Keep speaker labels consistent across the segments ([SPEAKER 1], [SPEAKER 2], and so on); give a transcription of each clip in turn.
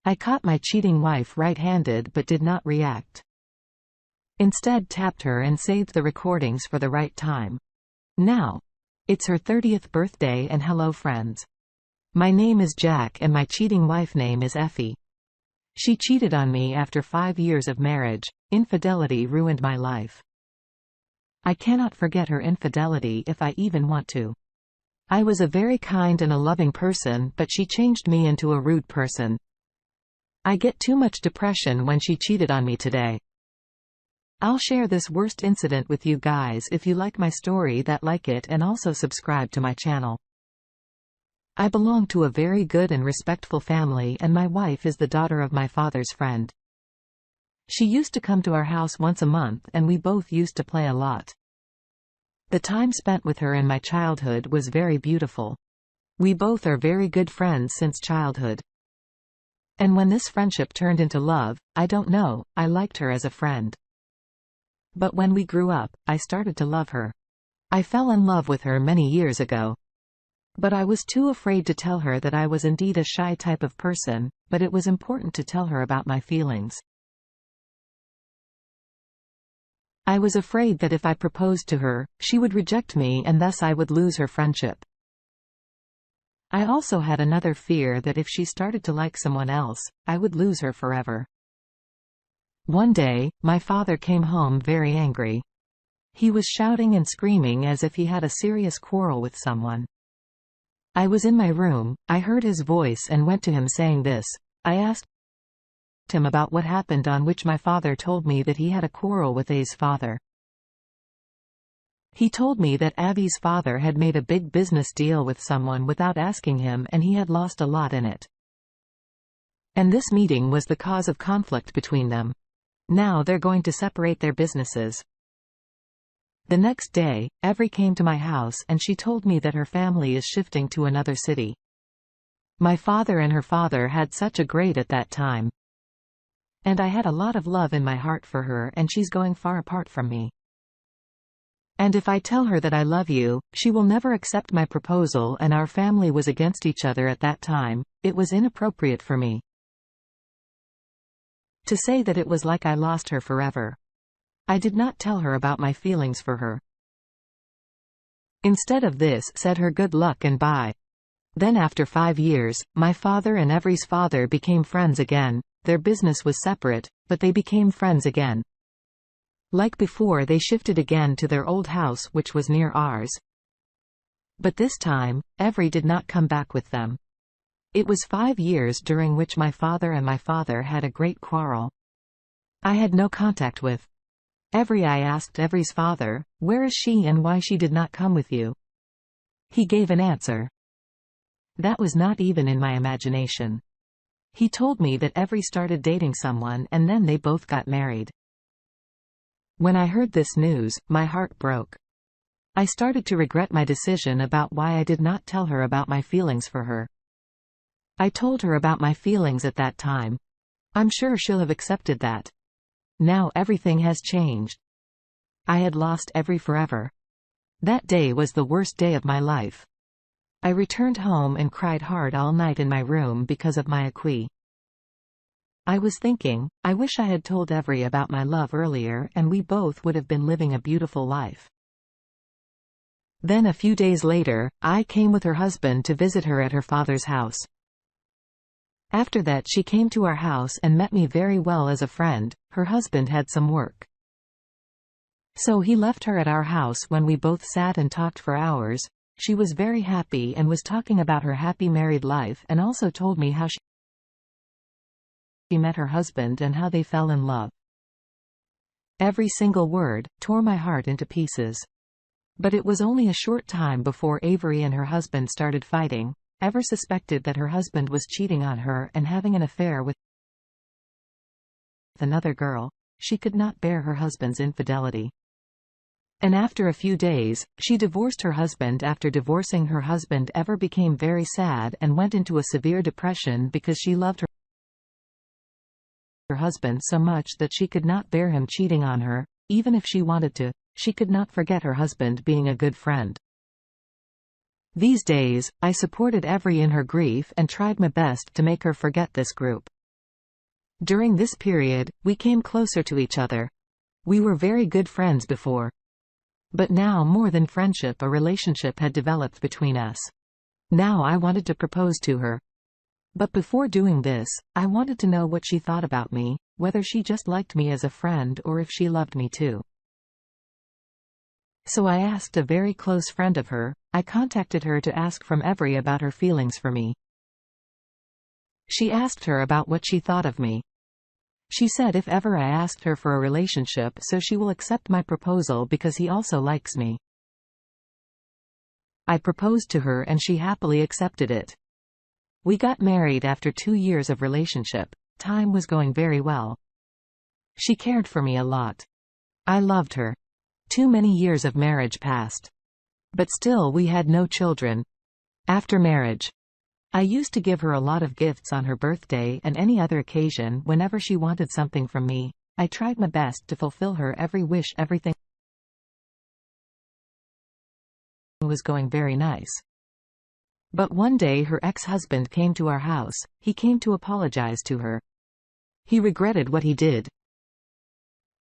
[SPEAKER 1] I caught my cheating wife red-handed but did not react. Instead tapped her and saved the recordings for the right time. Now. It's her 30th birthday and hello friends. My name is Jack and my cheating wife name is Effie. She cheated on me after 5 years of marriage. Infidelity ruined my life. I cannot forget her infidelity if I even want to. I was a very kind and a loving person, but she changed me into a rude person. I get too much depression when she cheated on me today. I'll share this worst incident with you guys. If you like my story, that like it and also subscribe to my channel. I belong to a very good and respectful family and my wife is the daughter of my father's friend. She used to come to our house once a month and we both used to play a lot. The time spent with her in my childhood was very beautiful. We both are very good friends since childhood. And when this friendship turned into love, I don't know, I liked her as a friend. But when we grew up, I started to love her. I fell in love with her many years ago. But I was too afraid to tell her that I was indeed a shy type of person, but it was important to tell her about my feelings. I was afraid that if I proposed to her, she would reject me and thus I would lose her friendship. I also had another fear that if she started to like someone else, I would lose her forever. One day, my father came home very angry. He was shouting and screaming as if he had a serious quarrel with someone. I was in my room, I heard his voice and went to him saying this. I asked him about what happened, on which my father told me that he had a quarrel with A's father. He told me that Avi's father had made a big business deal with someone without asking him and he had lost a lot in it. And this meeting was the cause of conflict between them. Now they're going to separate their businesses. The next day, Evry came to my house and she told me that her family is shifting to another city. My father and her father had such a great at that time. And I had a lot of love in my heart for her and she's going far apart from me. And if I tell her that I love you, she will never accept my proposal and our family was against each other at that time. It was inappropriate for me to say that it was like I lost her forever. I did not tell her about my feelings for her. Instead of this, said her good luck and bye. Then after 5 years, my father and Evry's father became friends again. Their business was separate, but they became friends again. Like before, they shifted again to their old house which was near ours. But this time, Evry did not come back with them. It was 5 years during which my father and my father had a great quarrel. I had no contact with Evry. I asked Evry's father, where is she and why she did not come with you? He gave an answer that was not even in my imagination. He told me that Evry started dating someone and then they both got married. When I heard this news, my heart broke. I started to regret my decision about why I did not tell her about my feelings for her. I told her about my feelings at that time. I'm sure she'll have accepted that. Now everything has changed. I had lost Evry forever. That day was the worst day of my life. I returned home and cried hard all night in my room because of my ex. I was thinking, I wish I had told Evry about my love earlier and we both would have been living a beautiful life. Then a few days later, I came with her husband to visit her at her father's house. After that she came to our house and met me very well as a friend. Her husband had some work, so he left her at our house when we both sat and talked for hours. She was very happy and was talking about her happy married life and also told me how she met her husband and how they fell in love. Every single word tore my heart into pieces. But it was only a short time before Avery and her husband started fighting. Ever suspected that her husband was cheating on her and having an affair with another girl. She could not bear her husband's infidelity. And after a few days, she divorced her husband. After divorcing her husband, Ever became very sad and went into a severe depression because she loved her husband so much that she could not bear him cheating on her. Even if she wanted to, she could not forget her husband being a good friend. These days, I supported Evry in her grief and tried my best to make her forget this group. During this period, we came closer to each other. We were very good friends before. But now, more than friendship, a relationship had developed between us. Now I wanted to propose to her. But before doing this, I wanted to know what she thought about me, whether she just liked me as a friend or if she loved me too. So I asked a very close friend of her. I contacted her to ask from Every about her feelings for me. She asked her about what she thought of me. She said if ever I asked her for a relationship, so she will accept my proposal because he also likes me. I proposed to her and she happily accepted it. We got married after 2 years of relationship. Time was going very well. She cared for me a lot. I loved her. Too many years of marriage passed. But still we had no children. After marriage, I used to give her a lot of gifts on her birthday and any other occasion. Whenever she wanted something from me, I tried my best to fulfill her every wish. Everything was going very nice. But one day her ex-husband came to our house. He came to apologize to her. He regretted what he did.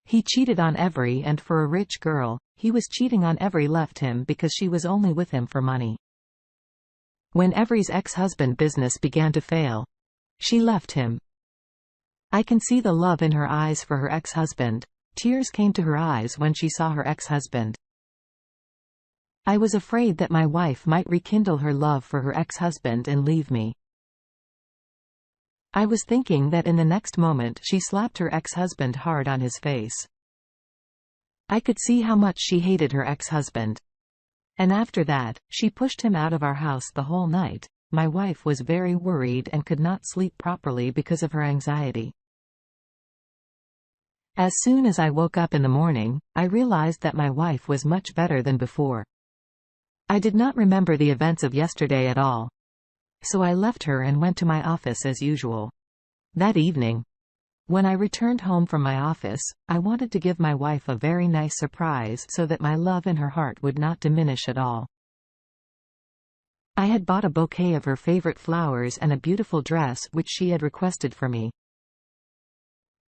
[SPEAKER 1] He cheated on Every, and for a rich girl, he was cheating on Every, left him because she was only with him for money. When Every's ex-husband business began to fail, she left him. I can see the love in her eyes for her ex-husband. Tears came to her eyes when she saw her ex-husband. I was afraid that my wife might rekindle her love for her ex-husband and leave me. I was thinking that in the next moment she slapped her ex-husband hard on his face. I could see how much she hated her ex-husband. And after that, she pushed him out of our house the whole night. My wife was very worried and could not sleep properly because of her anxiety. As soon as I woke up in the morning, I realized that my wife was much better than before. I did not remember the events of yesterday at all. So I left her and went to my office as usual. That evening, when I returned home from my office, I wanted to give my wife a very nice surprise so that my love in her heart would not diminish at all. I had bought a bouquet of her favorite flowers and a beautiful dress which she had requested for me.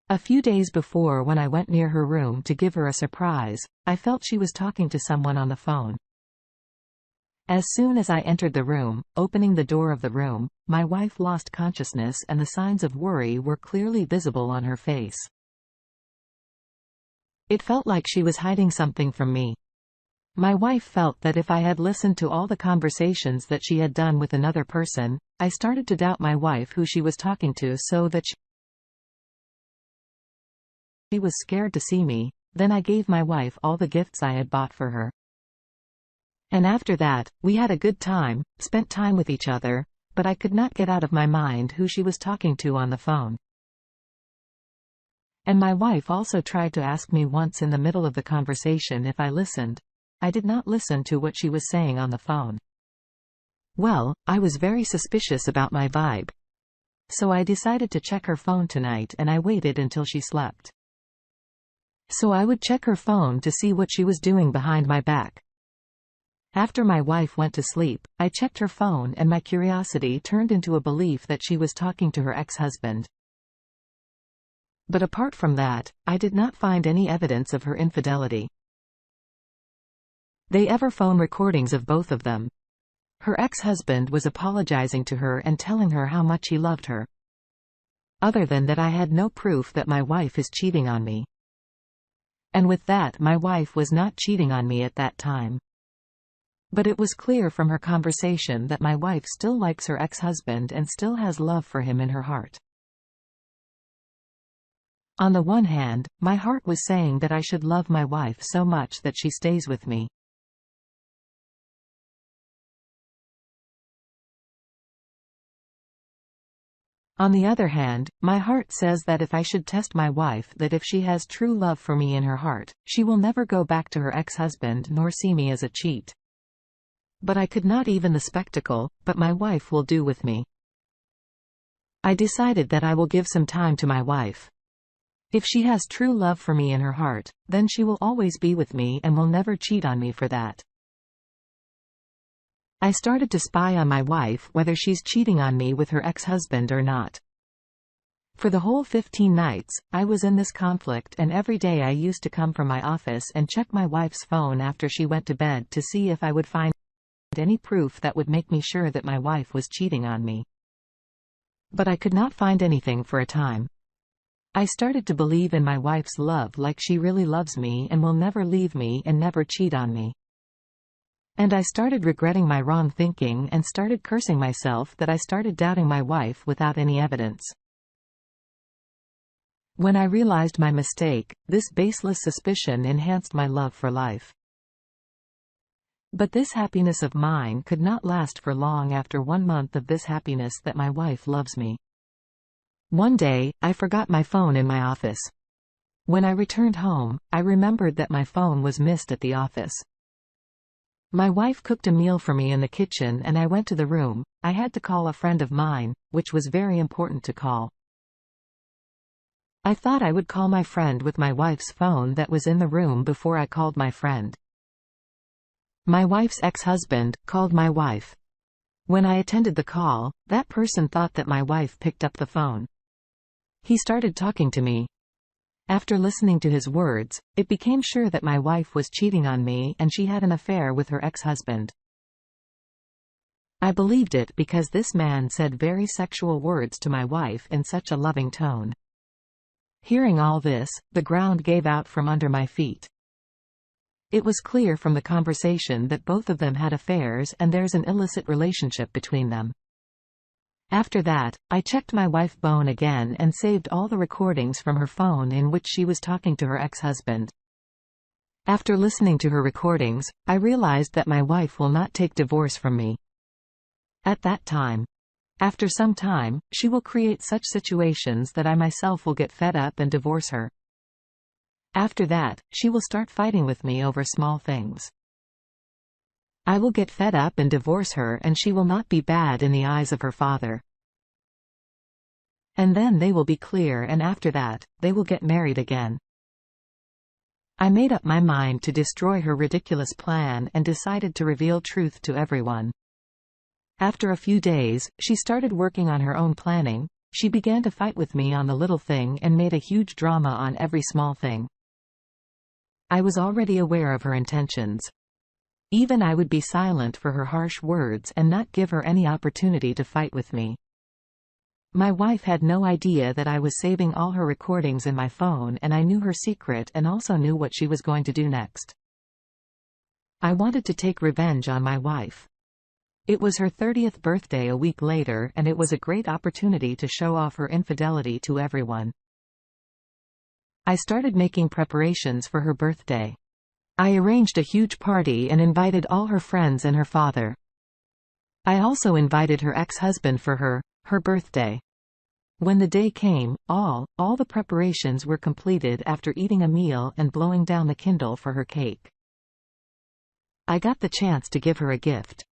[SPEAKER 1] A few days before, when I went near her room to give her a surprise, I felt she was talking to someone on the phone. As soon as I entered the room, opening the door of the room, my wife lost consciousness and the signs of worry were clearly visible on her face. It felt like she was hiding something from me. My wife felt that if I had listened to all the conversations that she had done with another person, I started to doubt my wife who she was talking to, so that she was scared to see me. Then I gave my wife all the gifts I had bought for her. And after that, we had a good time, spent time with each other, but I could not get out of my mind who she was talking to on the phone. And my wife also tried to ask me once in the middle of the conversation if I listened. I did not listen to what she was saying on the phone. Well, I was very suspicious about my vibe. So I decided to check her phone tonight, and I waited until she slept. So I would check her phone to see what she was doing behind my back. After my wife went to sleep, I checked her phone and my curiosity turned into a belief that she was talking to her ex-husband. But apart from that, I did not find any evidence of her infidelity. They ever phone recordings of both of them. Her ex-husband was apologizing to her and telling her how much he loved her. Other than that, I had no proof that my wife is cheating on me. And with that, my wife was not cheating on me at that time. But it was clear from her conversation that my wife still likes her ex-husband and still has love for him in her heart. On the one hand, my heart was saying that I should love my wife so much that she stays with me. On the other hand, my heart says that if I should test my wife, that if she has true love for me in her heart, she will never go back to her ex-husband nor see me as a cheat. But I could not even the spectacle, but my wife will do with me. I decided that I will give some time to my wife. If she has true love for me in her heart, then she will always be with me and will never cheat on me for that. I started to spy on my wife whether she's cheating on me with her ex-husband or not. For the whole 15 nights, I was in this conflict, and every day I used to come from my office and check my wife's phone after she went to bed to see if I would find any proof that would make me sure that my wife was cheating on me. But I could not find anything for a time. I started to believe in my wife's love, like she really loves me and will never leave me and never cheat on me. And I started regretting my wrong thinking and started cursing myself that I started doubting my wife without any evidence. When I realized my mistake, this baseless suspicion enhanced my love for life. But this happiness of mine could not last for long. After 1 month of this happiness that my wife loves me, one day, I forgot my phone in my office. When I returned home, I remembered that my phone was missed at the office. My wife cooked a meal for me in the kitchen and I went to the room. I had to call a friend of mine, which was very important to call. I thought I would call my friend with my wife's phone that was in the room before I called my friend. My wife's ex-husband called my wife. When I attended the call, that person thought that my wife picked up the phone. He started talking to me. After listening to his words, it became sure that my wife was cheating on me and she had an affair with her ex-husband. I believed it because this man said very sexual words to my wife in such a loving tone. Hearing all this, the ground gave out from under my feet. It was clear from the conversation that both of them had affairs and there's an illicit relationship between them. After that, I checked my wife's phone again and saved all the recordings from her phone in which she was talking to her ex-husband. After listening to her recordings, I realized that my wife will not take divorce from me. At that time. After some time, she will create such situations that I myself will get fed up and divorce her. After that, she will start fighting with me over small things. I will get fed up and divorce her and she will not be bad in the eyes of her father. And then they will be clear, and after that, they will get married again. I made up my mind to destroy her ridiculous plan and decided to reveal truth to everyone. After a few days, she started working on her own planning. She began to fight with me on the little thing and made a huge drama on every small thing. I was already aware of her intentions. Even I would be silent for her harsh words and not give her any opportunity to fight with me. My wife had no idea that I was saving all her recordings in my phone, and I knew her secret and also knew what she was going to do next. I wanted to take revenge on my wife. It was her 30th birthday a week later, and it was a great opportunity to show off her infidelity to everyone. I started making preparations for her birthday. I arranged a huge party and invited all her friends and her father. I also invited her ex-husband for her birthday. When the day came, all the preparations were completed after eating a meal and blowing down the candle for her cake. I got the chance to give her a gift.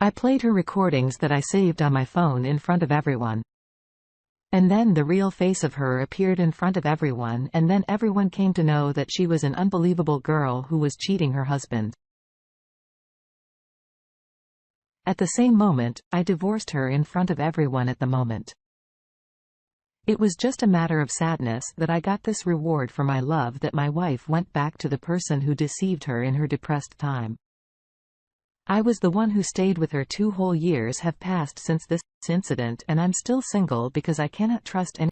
[SPEAKER 1] I played her recordings that I saved on my phone in front of everyone. And then the real face of her appeared in front of everyone, and then everyone came to know that she was an unbelievable girl who was cheating her husband. At the same moment, I divorced her in front of everyone at the moment. It was just a matter of sadness that I got this reward for my love, that my wife went back to the person who deceived her in her depressed time. I was the one who stayed with her. 2 whole years have passed since this incident, and I'm still single because I cannot trust anyone.